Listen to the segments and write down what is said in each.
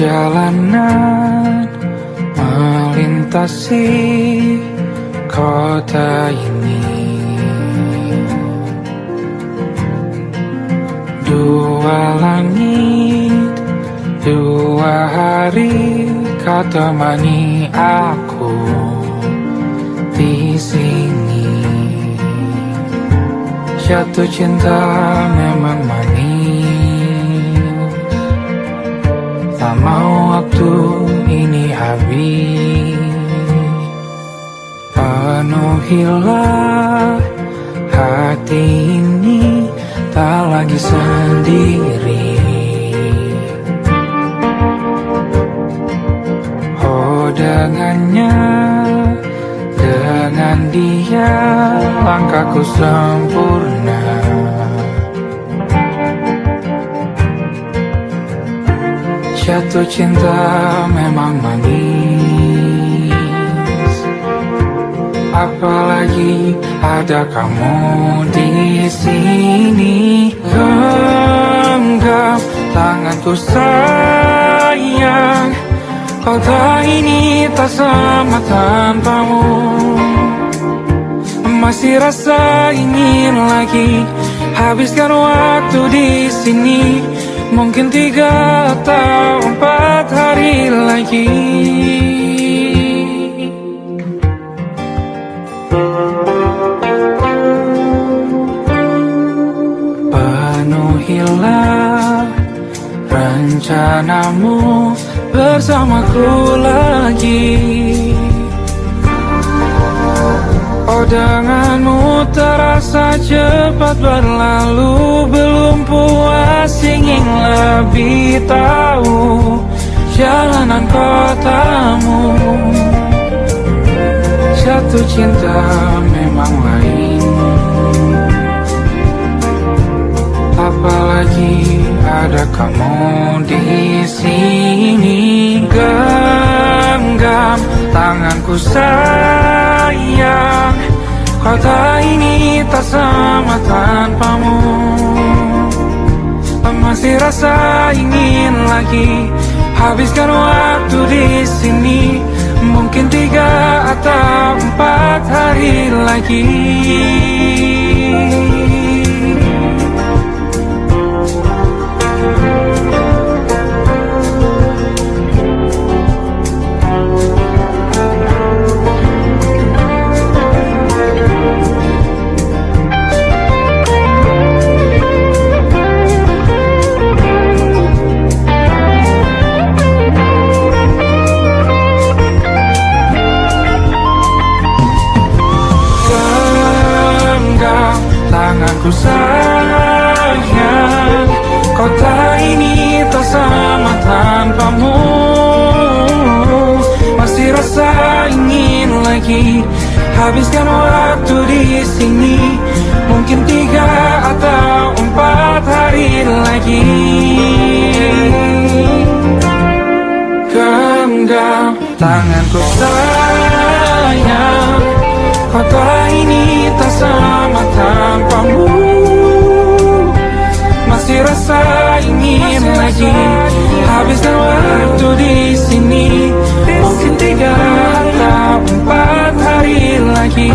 Perjalanan melintasi kota ini, dua langit, dua hari kau temani aku di sini. Jatuh cinta memang manis, tak mau waktu ini habis. Penuhilah hati ini, tak lagi sendiri. Oh dengannya, dengan dia langkahku sempurna. Jatuh cinta memang manis, apalagi ada kamu di sini. Genggam tanganku sayang, kota ini tak sama tanpamu. Masih rasa ingin lagi habiskan waktu di sini. Mungkin 3 atau 4 hari lagi. Penuhilah rencanamu bersamaku lagi. Oh denganmu terasa cepat berlalu, belum puas ingin lebih tahu jalanan kotamu. Jatuh cinta memang lain, apalagi ada kamu di sini. Genggam tanganku sayang, kota ini tak sama tanpamu. Masih rasa ingin lagi habiskan waktu di sini. Mungkin 3 atau 4 hari lagi. Tanganku sayang, kota ini tak sama tanpamu. Masih rasa ingin lagi habiskan waktu di sini. Mungkin 3 atau 4 hari lagi. Genggam tanganku sayang, kota ini tak sama tanpamu. Masih rasa ingin lagi habiskan waktu di sini. Mungkin 3 atau 4 hari lagi.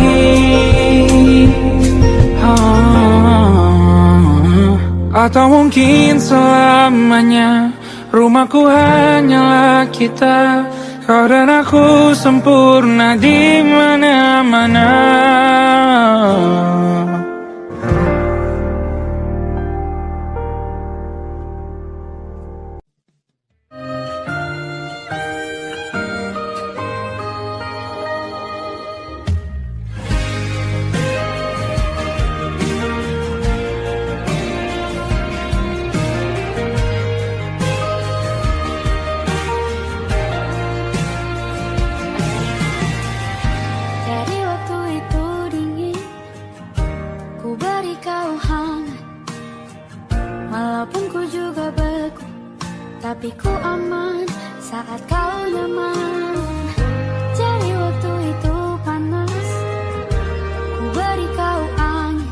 Atau mungkin selamanya. Rumahku hanyalah kita, kau dan aku sempurna di mana-mana. Tapi ku aman saat kau nyaman. Jadi waktu itu panas, ku beri kau angin.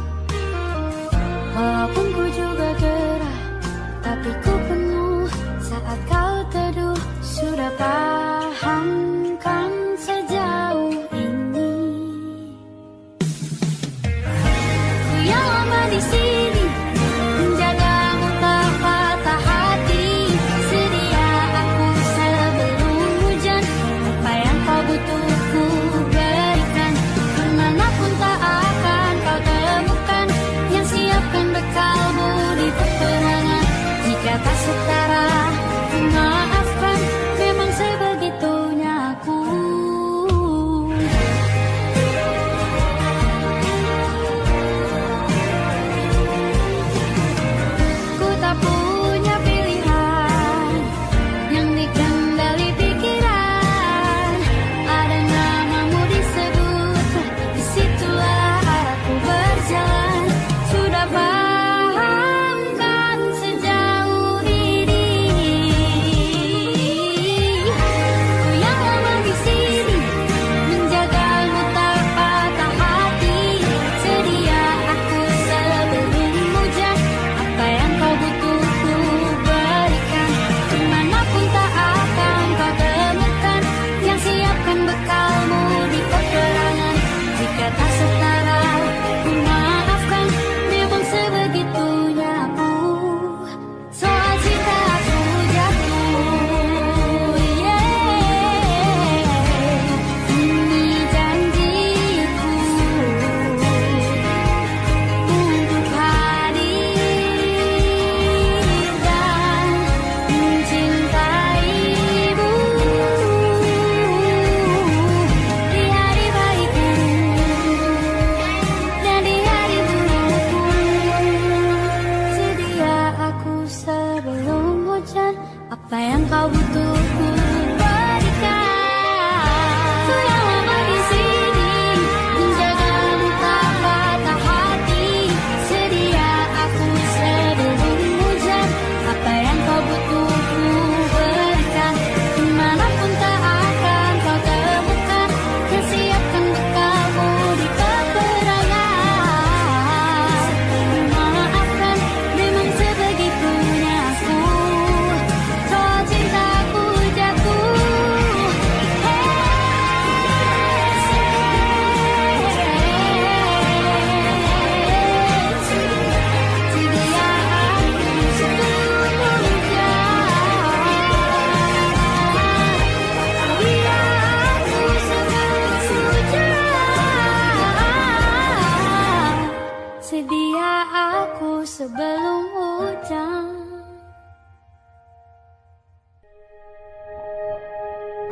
Walaupun ku juga gerah, tapi ku penuh saat kau teduh.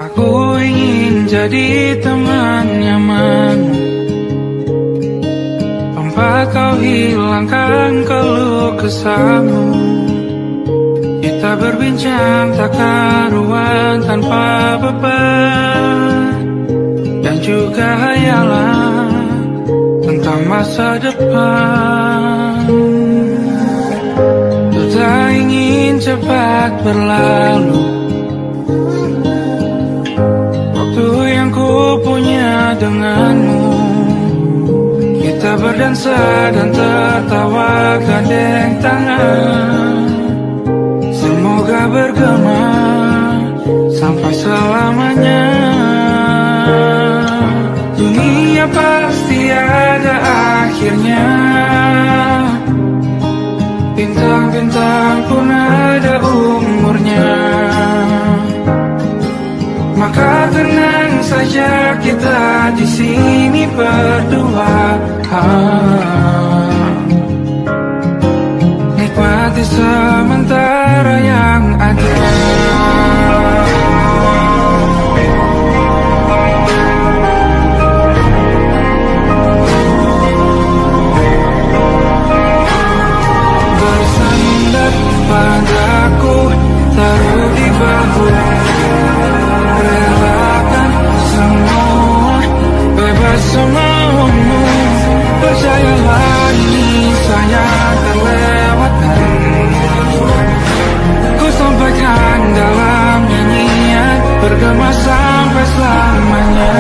Aku ingin jadi teman nyamanmu, tempat kau hilangkan keluh kesahmu. Kita berbincang tak karuan tanpa beban, dan juga hayalan tentang masa depan. Ku tak ingin cepat berlalu waktu yang ku punya denganmu. Kita berdansa dan tertawa gandeng tangan, semoga bergema sampai selamanya. Dunia pasti ada akhirnya, bintang-bintang pun ada umurnya. Maka tenang saja kita di sini berdua, nikmati sementara yang ada. Bersandar padaku, taruh di bahu, relakan semua, bebas semaumu. Percayalah ini saya terlewatkan, ku sampaikan dalam nyanyian, bergema sampai selamanya.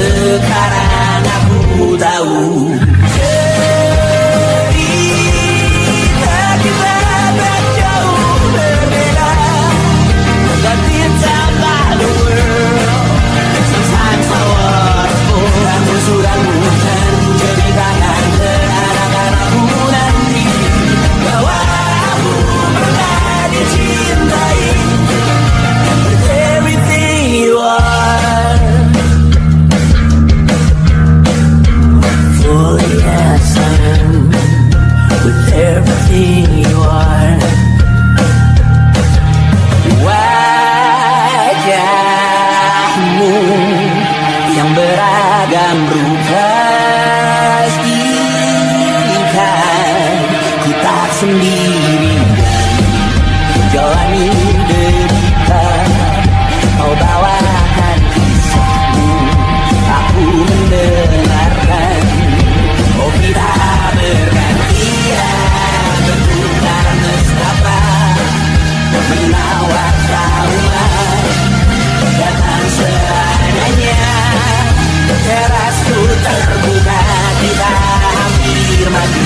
Sekarang aku tahu cerita kita tak jauh berbeda. But it's about the world. Sometimes I wonder, kamu sudah bukan ceritakan ke anak-anakku nanti bahwa aku pernah dicintai with everything you are. Oh yes I am, with everything you are. Wajahmu yang beragam rupa ikan kita sendiri jalani derita. Kau bawakan kisahmu, aku mendengarkan. Oh kita bergantian bertukar nestapa, menawar trauma datang seadanya. Terasku terbuka, kita hampir mati.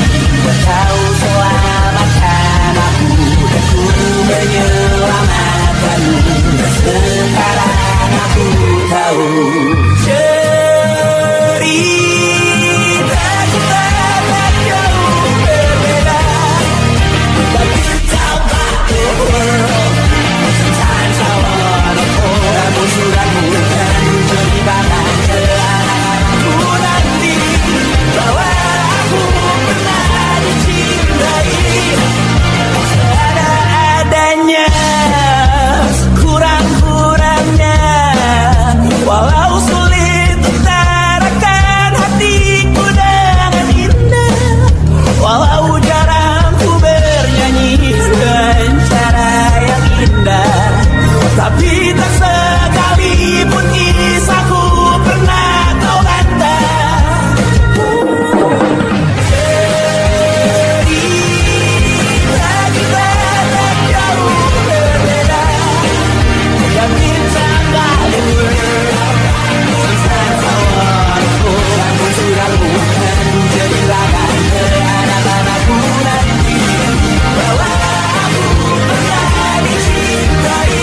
Kau selamatkan aku, aku menyelamatkanmu. Sekarang aku tahu cerita kita tak jauh berbeda. But it's about the world. Sometimes I wanna fall. Kamu sudah bukan ceritakan ke anak-anakku nanti bahwa aku pernah dicintai seadanya, kurang-kurangnya. Walau sulit utarakan hatiku dengan indah, walau jarang ku bernyanyi dengan cara yang indah, tapi tak sekalipun kisahku pernah kau bantah. Cerita kita tak jauh berbeda. Dan kita tak kamu sudah bukan ceritakan ke anak-anakku nanti bahwa aku pernah dicintai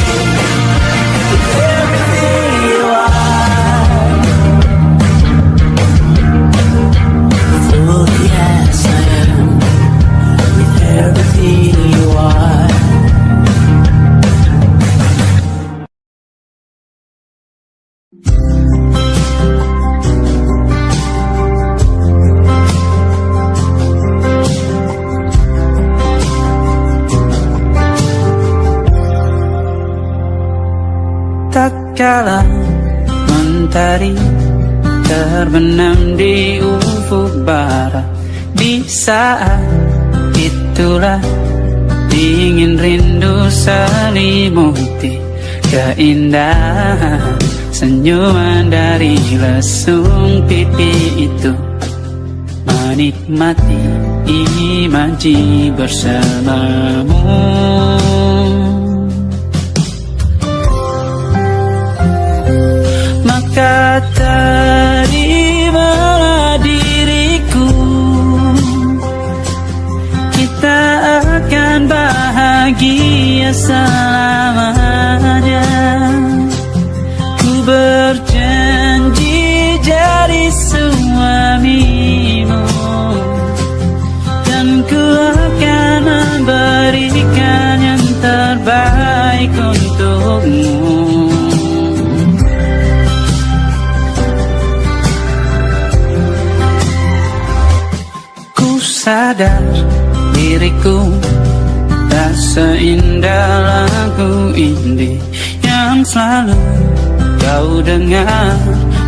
with everything you are. Oh yes I am, with everything you are. Tak kala mentari terbenam di ufuk barat, di saat itulah dingin rindu selimuti keindahan senyuman dari lesung pipi itu, menikmati imaji bersamamu. Maka terimalah diriku, kita akan bahagia selamanya. Ku berjanji jadi suamimu, dan ku akan memberikan yang terbaik untukmu. Sadar diriku tak seindah lagu ini yang selalu kau dengar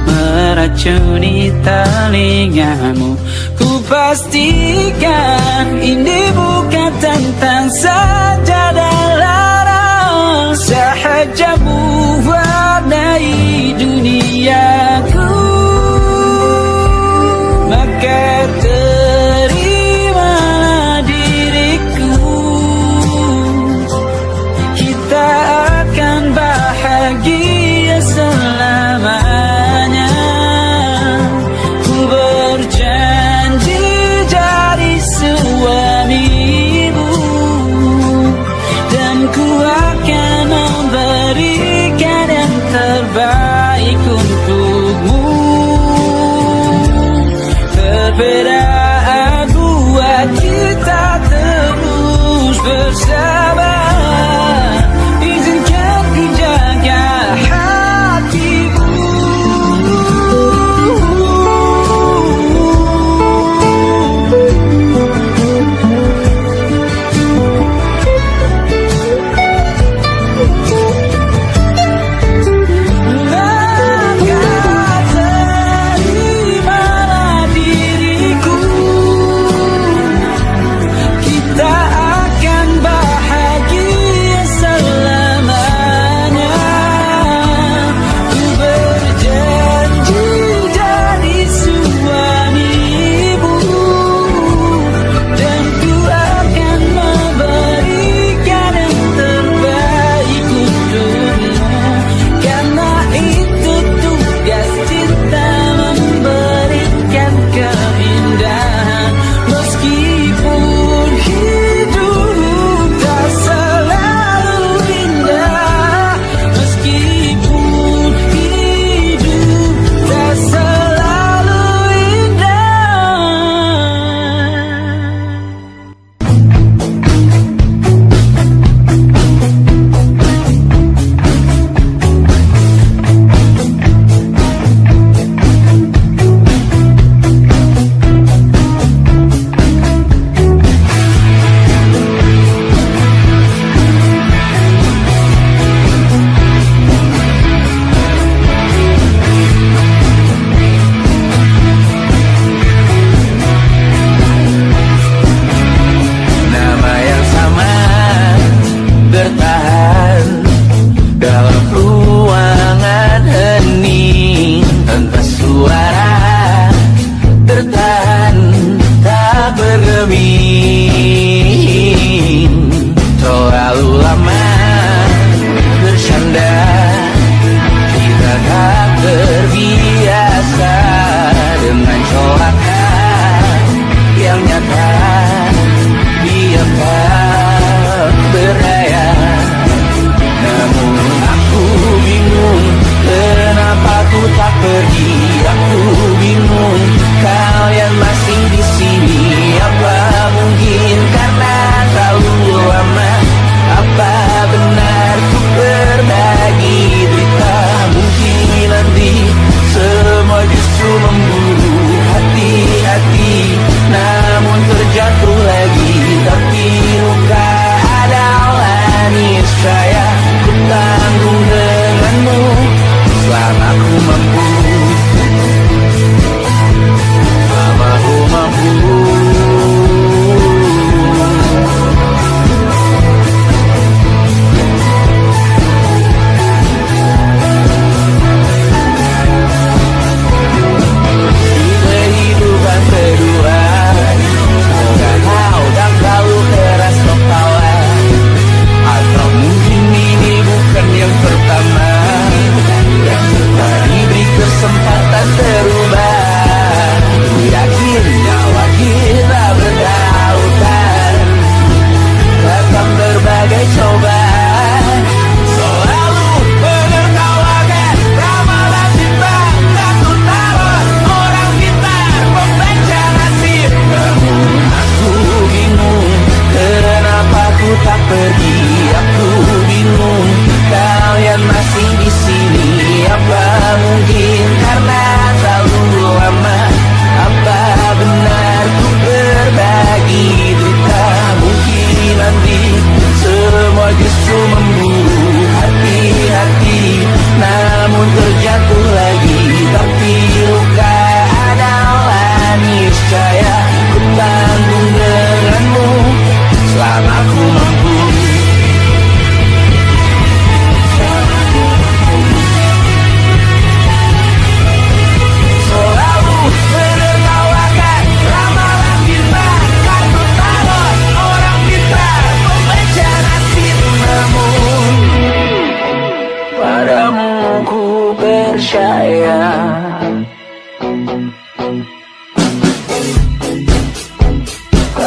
meracuni telingamu. Ku pastikan ini bukan tentang sajadah larang, sahajamu warnai duniaku. Maka terimalah diriku, kita akan bahagia selamanya.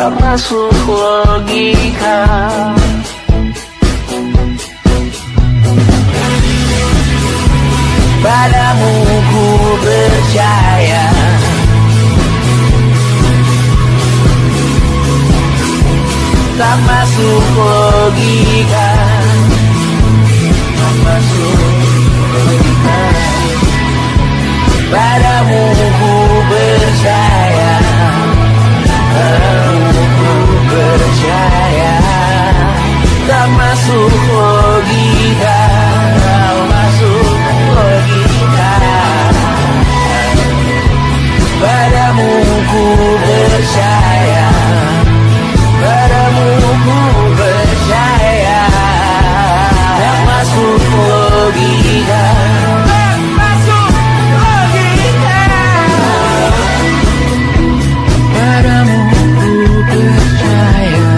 tak masuk logika. Padamu ku percaya, tak masuk logika, tak masuk logika. Padamu ku percaya, padamu ku percaya, tak masuk logika, tak masuk logika. Padamu ku percaya, padamu ku percaya, tak masuk logika, tak masuk logika. Padamu ku percaya,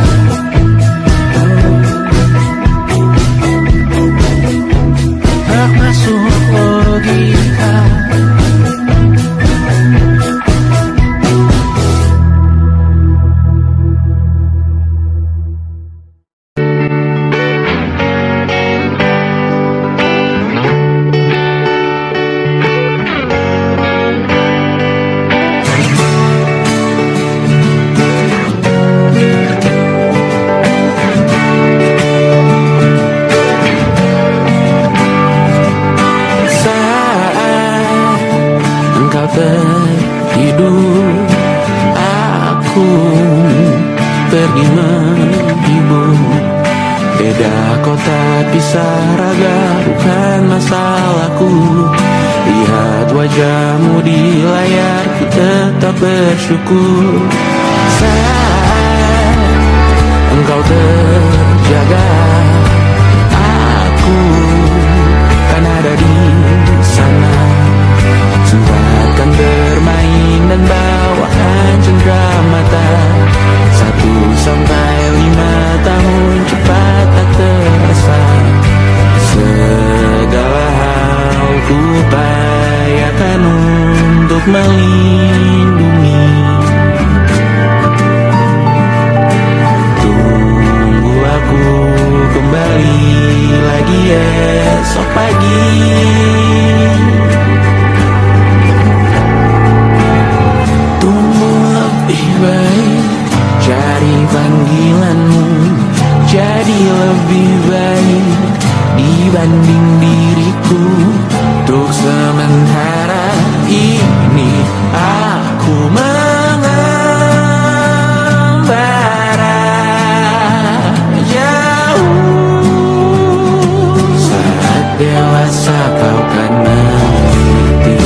tak masuk logika. Tertidur, aku pergi menghibur. Beda kota pisah raga bukan masalahku. Lihat wajahmu di layar, ku tetap bersyukur. Saat engkau terjaga, aku kan ada di sana. Sempatkan bermain dan bawaan cendramata. 1-5 tahun cepat tak terasa. Segala hal ku upayakan untuk melindungi. Tunggu aku kembali lagi esok pagi. Cari panggilanmu jadi lebih baik dibanding diriku. Untuk sementara ini aku mengembara jauh. Saat dewasa kau kan mengerti.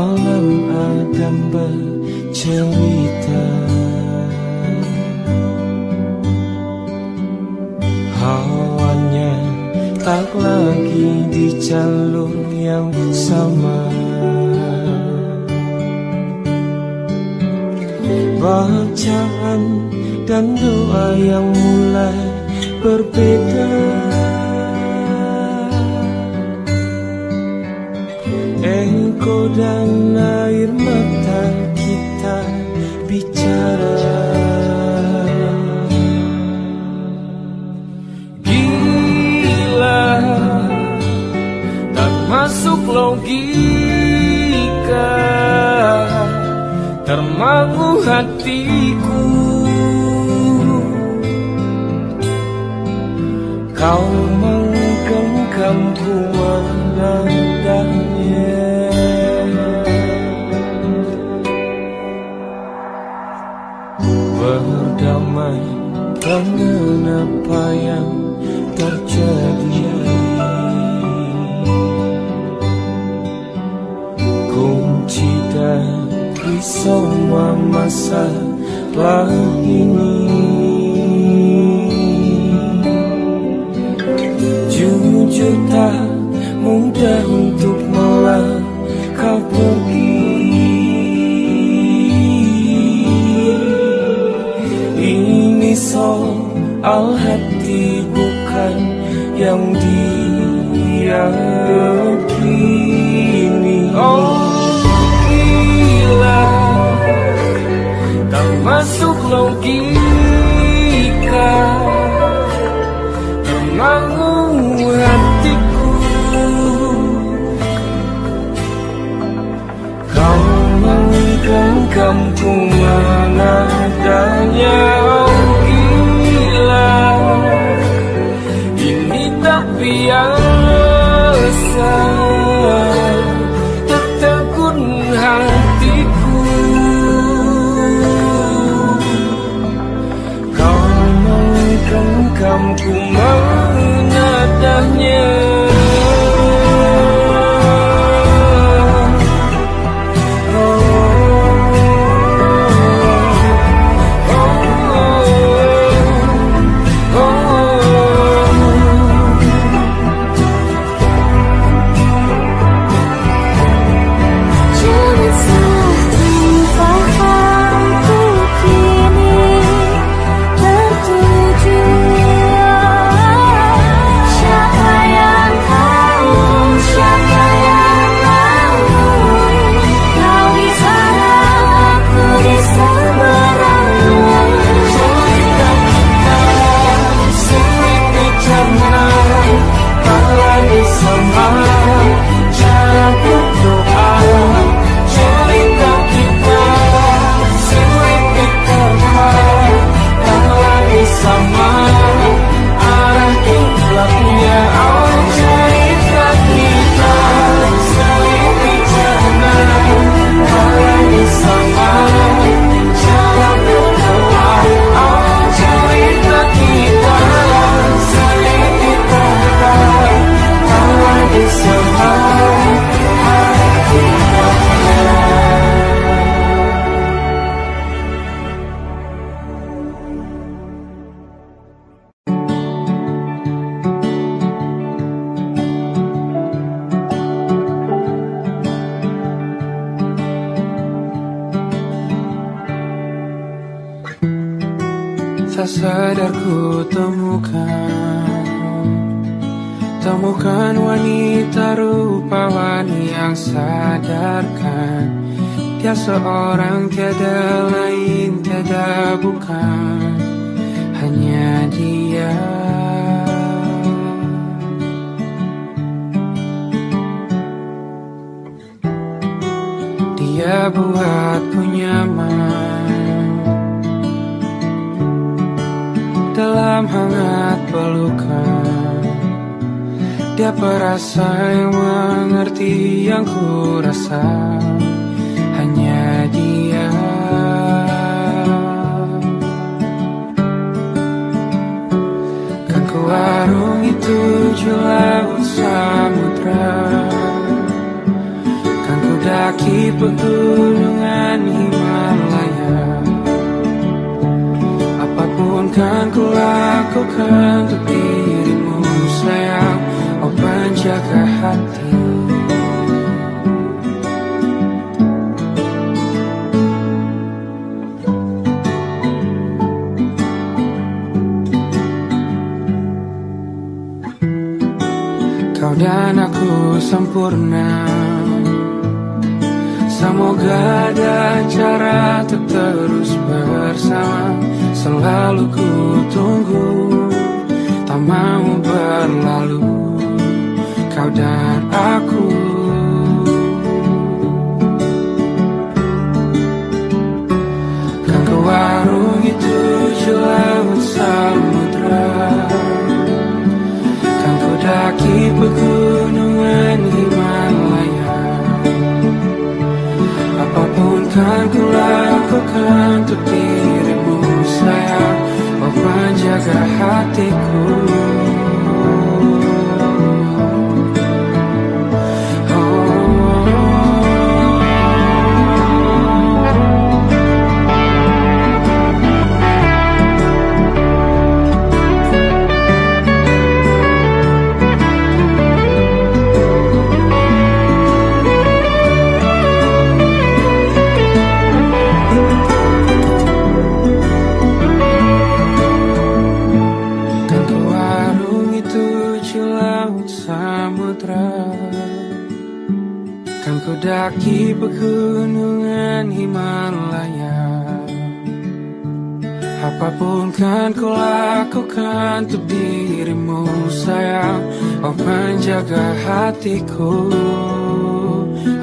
malam Adam bercerita, hawanya tak lagi di jalur yang sama. Bacaan dan doa yang mulai berbeda. Engkau dan air mata kita bicara. Gila, tak masuk logika, termangu hatiku. Kau menggenggamku menandanya. Berdamai dengan apa yang terjadi. Kunci dari semua masalah ini, jujur tak mudah untuk melangkah pergi. Ini soal hati bukan yang diyakini. Oh gila, tak masuk logika, termangu hatiku. Kau menggenggamku menadanya. Oh gila, ini tak biasa, tertegun hatiku. Kau menggenggamku menadanya. Tak sadar ku temukan wanita rupawan yang sadarkan dia seorang, tiada lain, tiada bukan, hanya dia. Dia buatku nyaman dalam hangat pelukan. Dia perasa yang mengerti yang ku rasa, hanya dia. Kan ku arungi 7 laut samudra, kan ku daki pegunungan Himalaya. Apapun kan ku lakukan untuk dirimu sayang, oh penjaga hati. Kau dan aku sempurna, semoga ada cara untuk terus bersama. Selalu ku tunggu, tak mau berlalu, kau dan aku. Kan ke warung itu laut samudra, kan ku daki pegunungan Himalaya. Apapun kan ku lakukan untuk dirimu sayang, oh penjaga hatiku. Kan ku daki pegunungan Himalaya. Apapun kan ku lakukan untuk dirimu sayang, oh penjaga hatiku.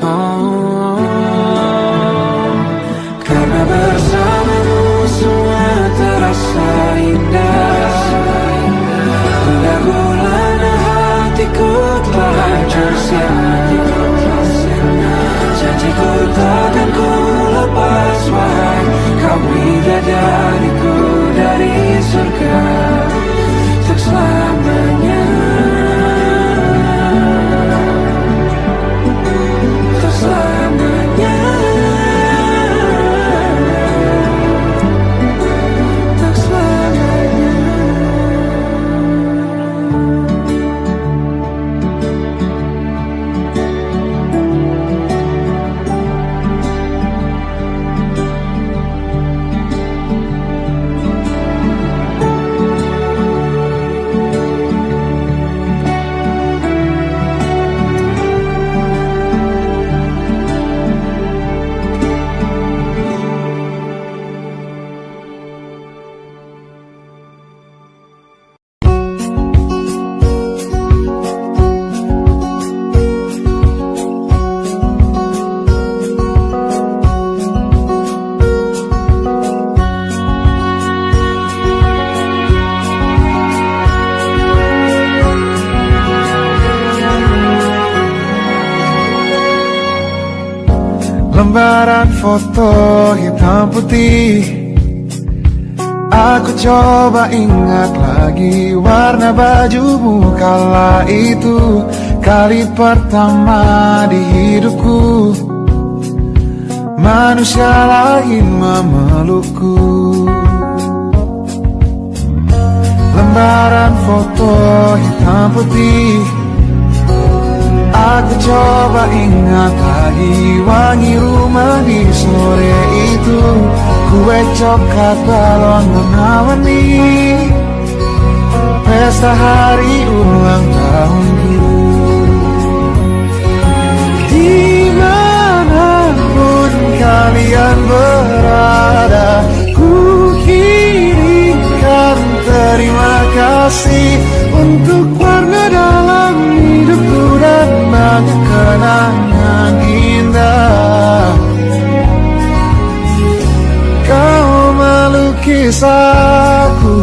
Oh, karena bersamamu semua terasa indah. Gundah gulana hatiku telah hancur sia-sia. Janjiku takkan ku lepas, wahai kau bidadariku dari surga untuk selamanya, untuk selamanya, untuk selamanya. Lembaran foto hitam putih, aku coba ingat lagi warna bajumu kala itu. Kali pertama di hidupku manusia lain memelukku. Lembaran foto hitam putih, aku coba ingat lagi wangi rumah di sore itu. Kue coklat balon mengawani pesta hari ulang tahunku. Dimanapun kalian berada, ku kirimkan terima kasih untuk warna dalam hidupku dan banyak kenangan indah. Kau melukis aku,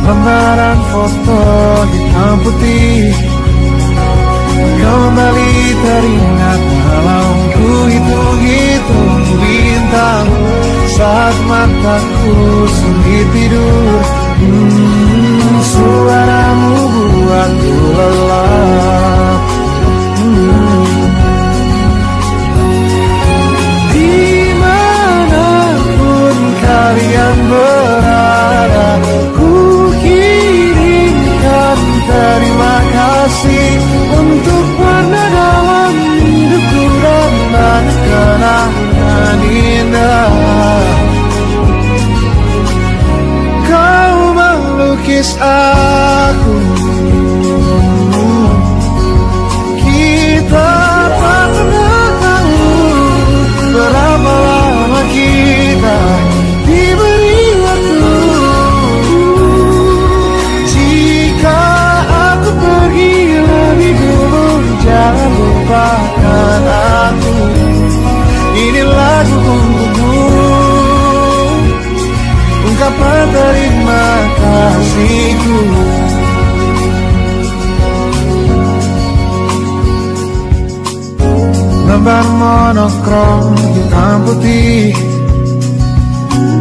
lembaran foto hitam putih kembali teringat malam ku hitung-hitung bintang saat mataku sulit tidur. Suaramu buatku lelah. ban monokrom hitam putih.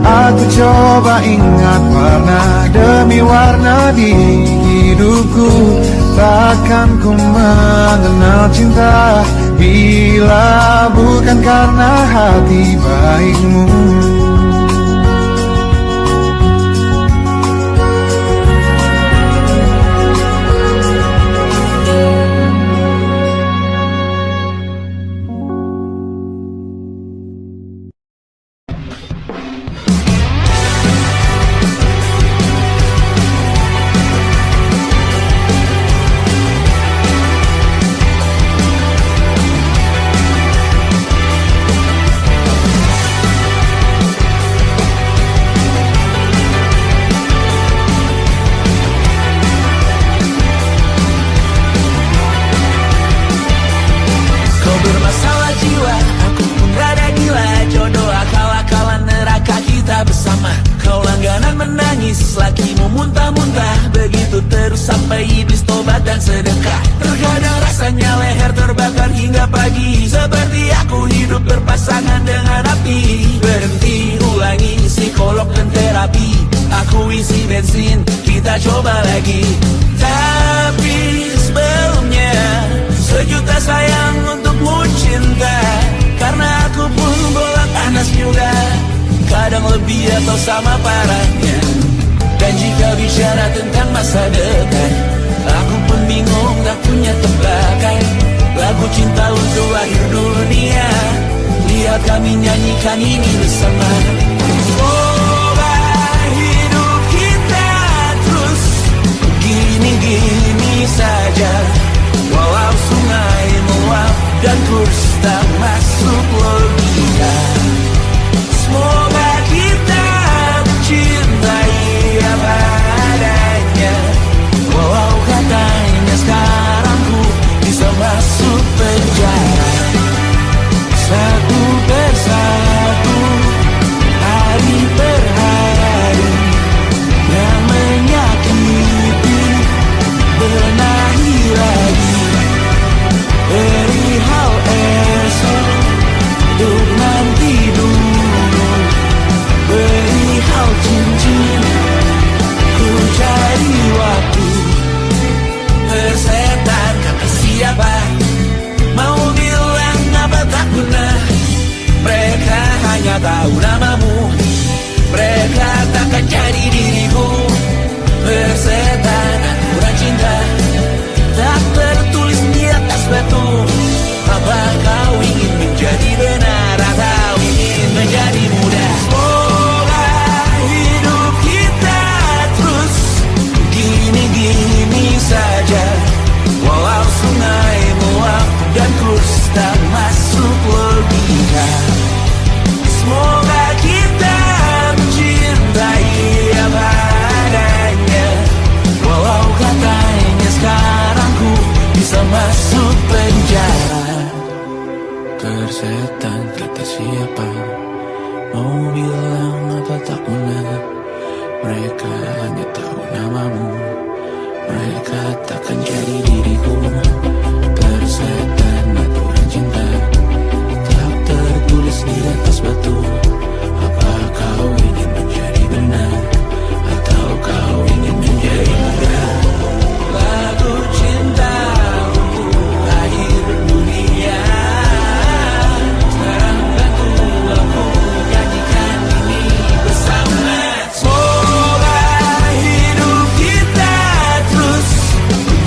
Aku coba ingat warna demi warna di hidupku. Takkan ku mengenal cinta bila bukan karena hati baikmu.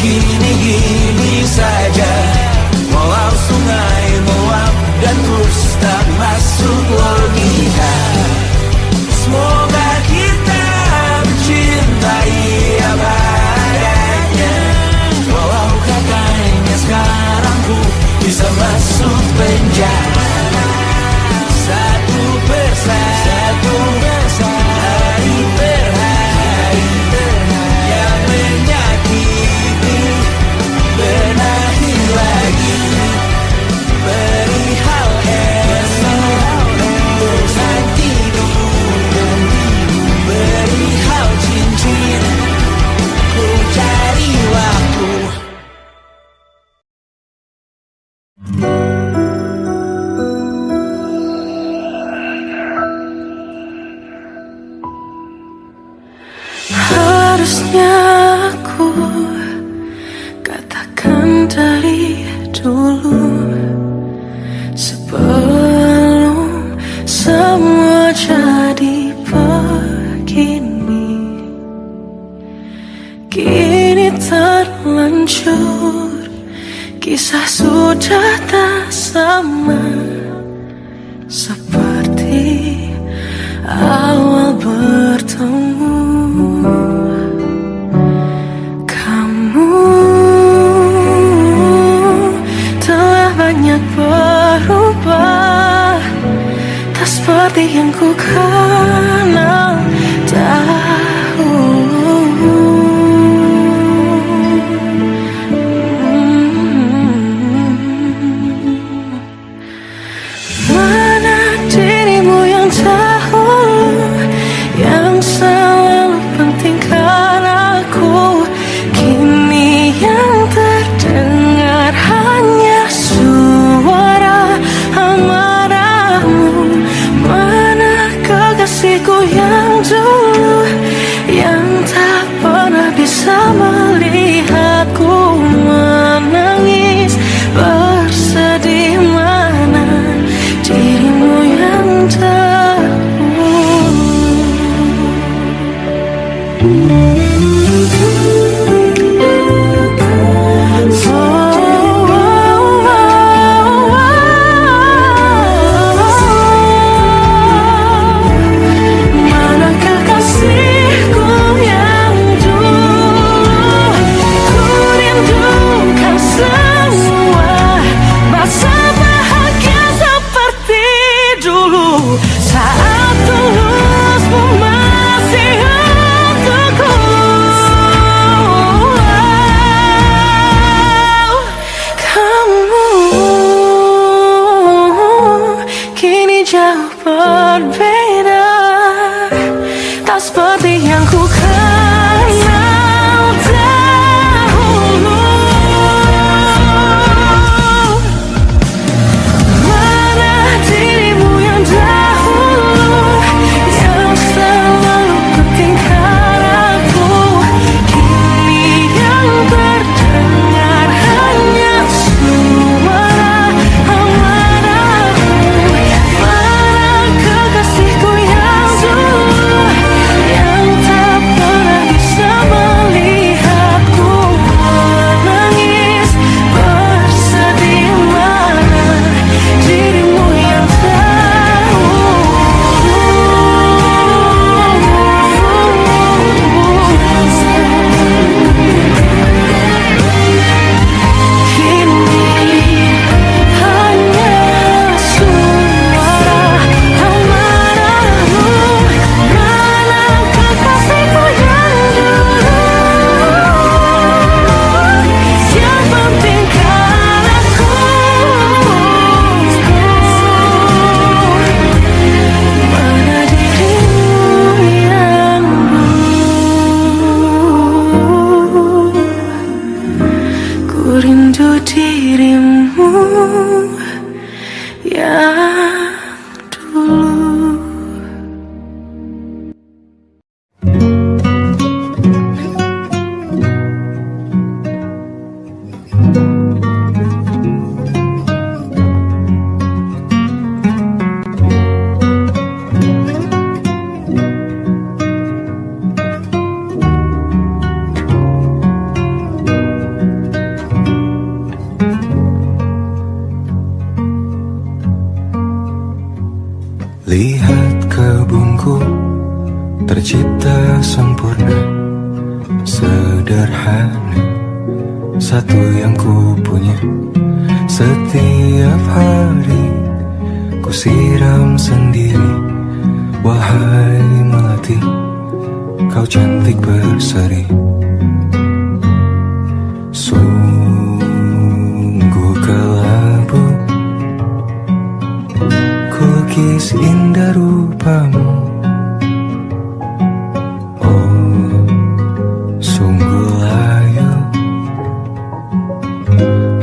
Gini-gini saja. dulu, sebelum semua jadi begini. Kini terlanjur, kisah sudah tak sama seperti awal bertemu. Kamu telah banyak berubah, tak seperti yang ku kenal dahulu. Mana dirimu yang dahulu, yang selalu pentingkan aku. Kini yang terdengar hanya suara amarahmu. Mana kekasihku yang dulu, yang tak pernah bisa melihatku menangis bersedih. Mana dirimu yang mana kekasihku yang dulu, ku rindukan semua masa bahagia seperti dulu, saat tulusmu masih untukku. Kamu kini jauh berbeda, tak seperti yang ku kenal dahulu. Mana dirimu yang dahulu, yang selalu pentingkan aku. Kini yang terdengar hanya suara amarahmu. Mana kekasihku yang dulu, yang tak pernah bisa melihatku menangis bersedih. Mana dirimu yang kini hanya suara amarahmu. Mana kekasihku yang dulu, yang pentingkan aku. Mana dirimu yang dulu, ku rindu dirimu yang dulu. Lihat kebunku tercipta sempurna, sederhana, satu yang ku punya. Setiap hari ku siram sendiri. Wahai melati, kau cantik berseri. Sungguh kelabu kulukis indah rupamu. Oh, sungguh layu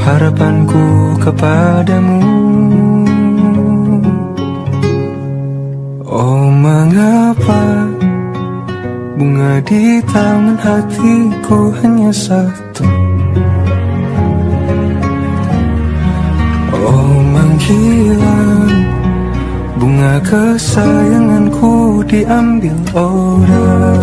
harapanku kepadamu. Oh, mengapa bunga di tangan hatiku hanya satu? menghilang, bunga kesayanganku diambil orang.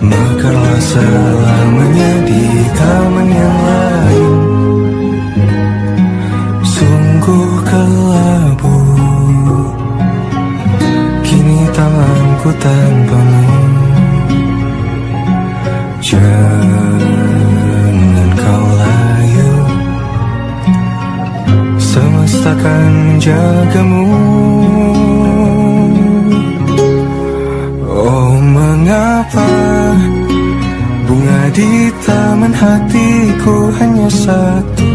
Mekarlah selamanya di taman yang lain, sungguh kelabu kini tamanku tanpamu. Jangan kau layu, semesta akan menjagamu. Oh mengapa bunga di taman hatiku hanya satu?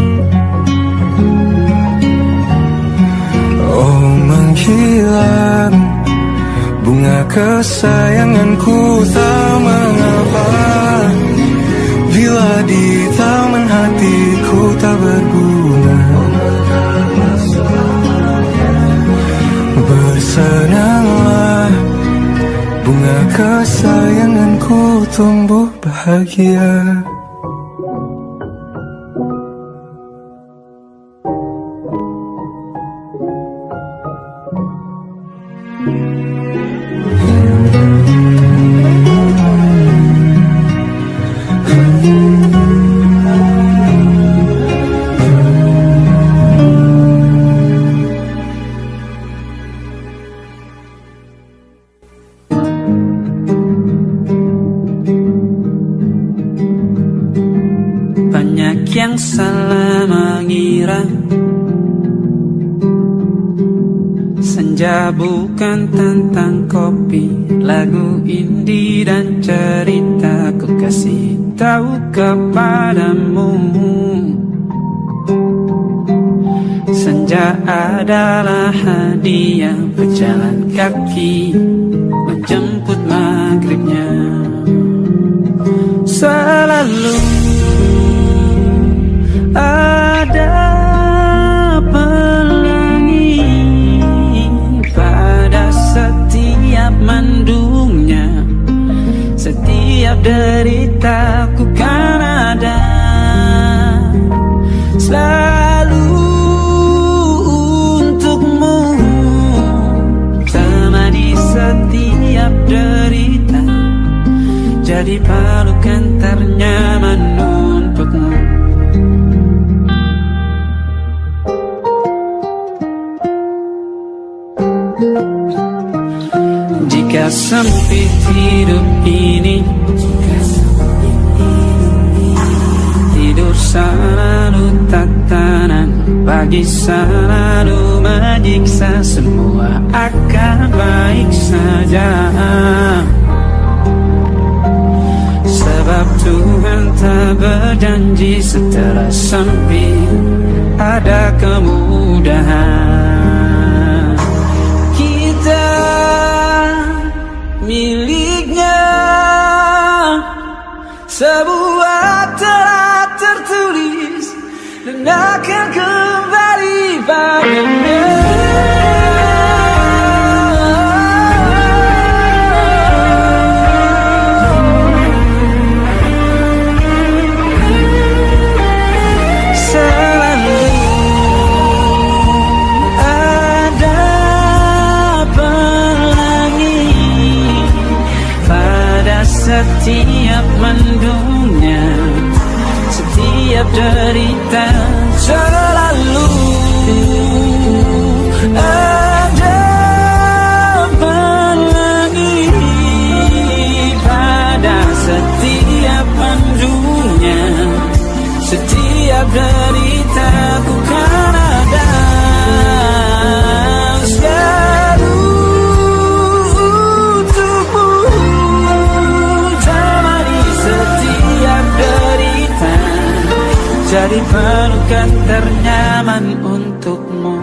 Oh menghilang, bunga kesayanganku tak mengapa, bila di taman hatiku tak berbunga. Bersenanglah, bunga kesayanganku tumbuh bahagia. Banyak yang salah mengira senja bukan tentang kopi, lagu indie dan cerita. Ku kasih tahu kepadamu, senja adalah hadiah pejalan kaki menjemput maghribnya. Selalu ada pelangi pada setiap mendungnya, setiap deritaku kan ada selalu untukmu, temani setiap derita, jadi pelukan ternyaman untukmu. Jika sempit hidup ini, tidur selalu tatanan, pagi selalu menyiksa, semua akan baik saja. Sebab Tuhan tak berjanji setelah sempit ada kemudahan. Kita miliknya sebuah telah tertulis dan akan kembali padanya. Setiap mendungnya, setiap derita, selalu ada pelangi pada setiap mendungnya, setiap derita ku kan ada selalu untukmu, jadi pelukan ternyaman untukmu.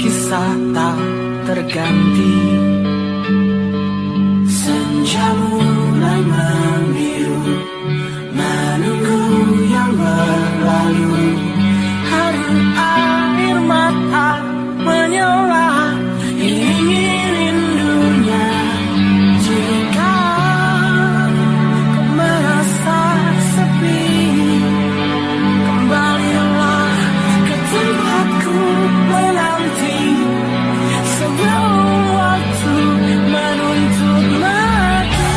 kisah tak terganti. Senja mulai membiru, menunggu yang berlalu. Hari air mata menyala, ini rindunya. Jika kau merasa sepi, kembalilah ke tempatku menanti. Sebelum waktu menuntut mati.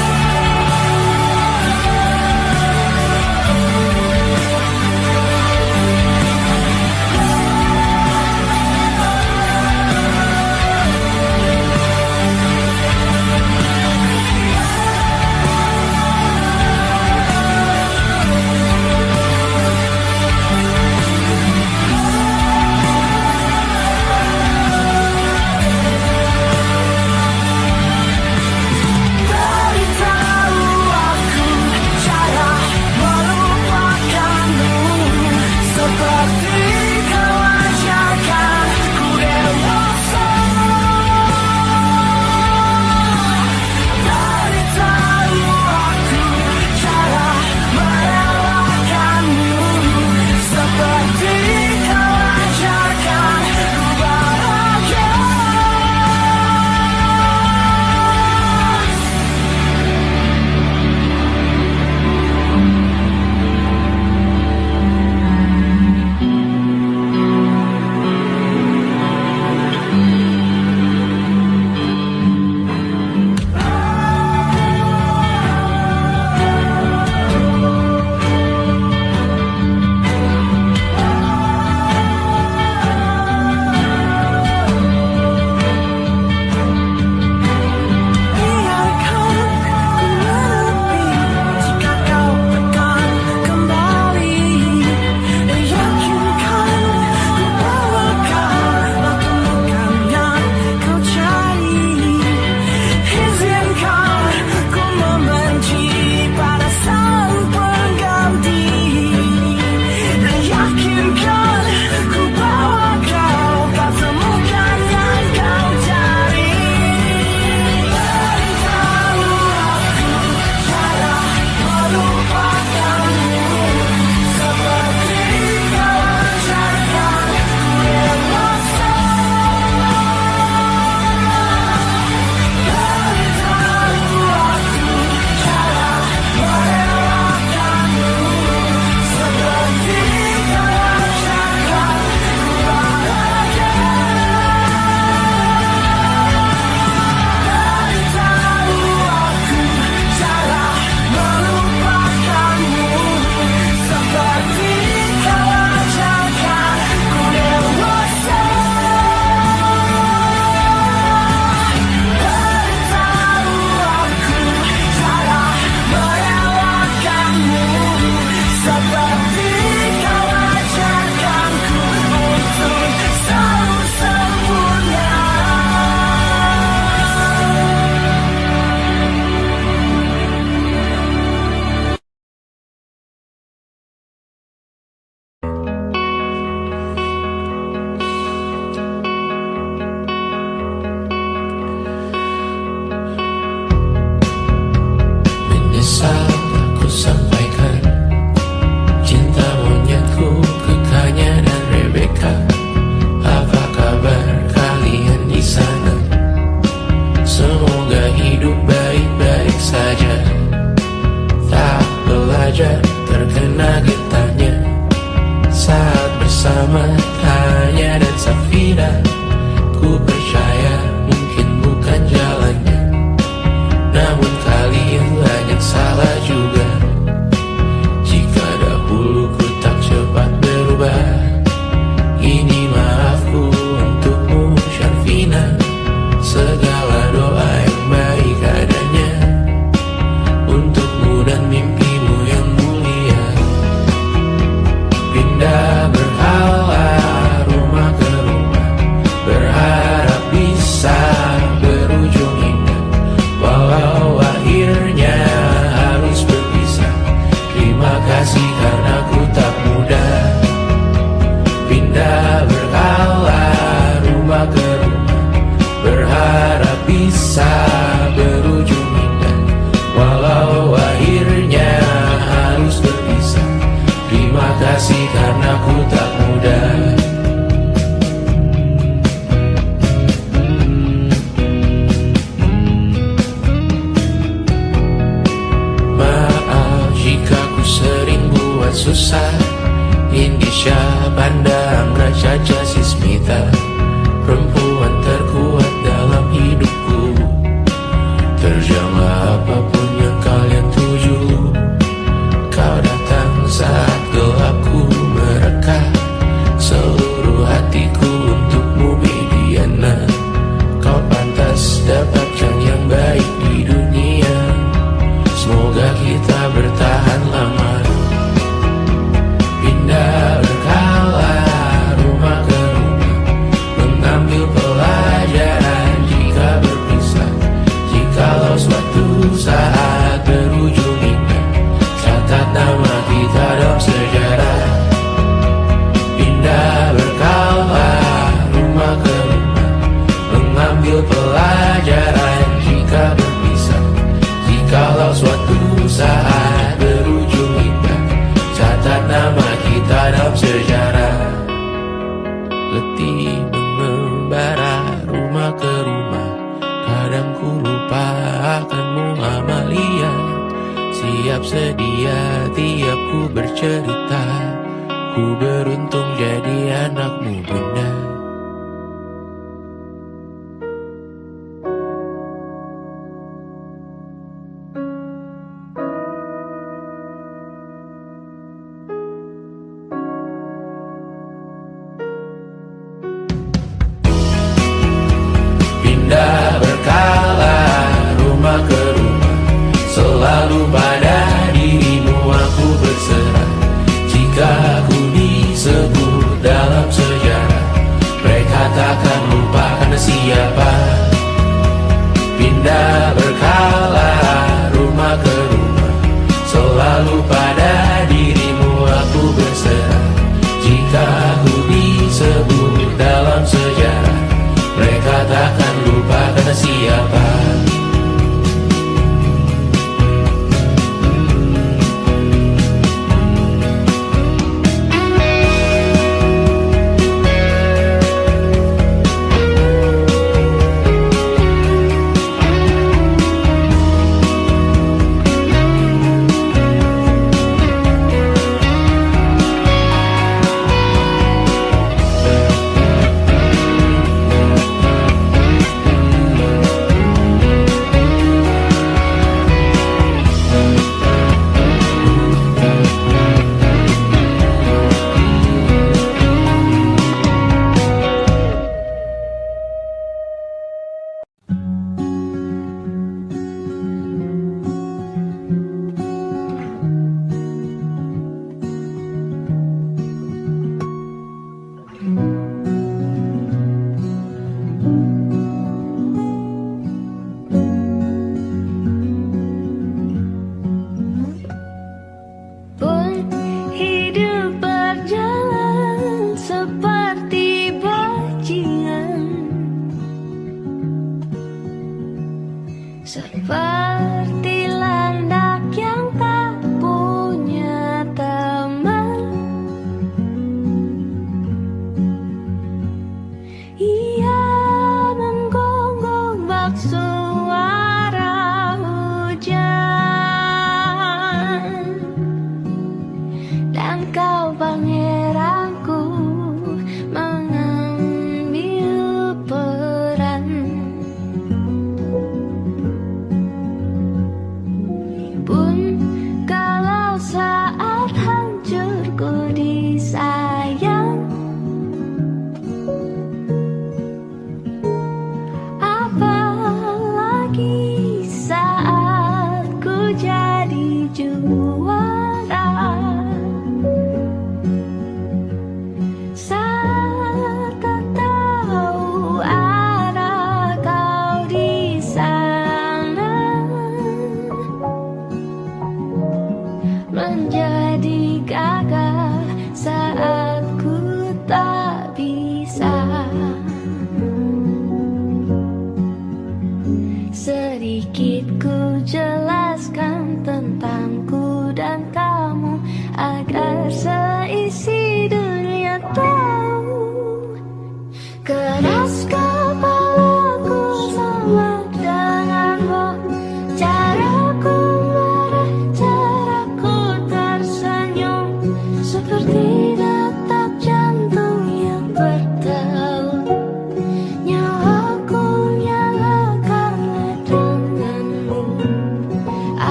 Berhala rumah ke rumah, berharap kisah berujung indah. Walau akhirnya harus berpisah, terima kasih karena ku tak mudah. Maaf jika ku sering buat susah. Indisha pandang Raja Jasismita, perempuan terkuat dalam hidupku. Terjanglah apapun yang kalian tuju. Kau datang saat gelapku mereka, seluruh hatiku untukmu Mediana. Kau pantas dapatkan yang baik di dunia. Semoga kita bertahan lama. Pindah berkala rumah ke rumah, mengambil pelajaran jika berpisah. Jikalau suatu saat berujung indah, catat nama kita dalam sejarah. Pindah berkala rumah ke rumah, mengambil pelajaran jika berpisah. Jikalau suatu saat berujung indah, catat nama kita dalam sejarah. Letih mengembara rumah ke rumah, kadang ku lupa akanmu Amalia. Siap sedia tiap ku bercerita, ku beruntung jadi anakmu bunda.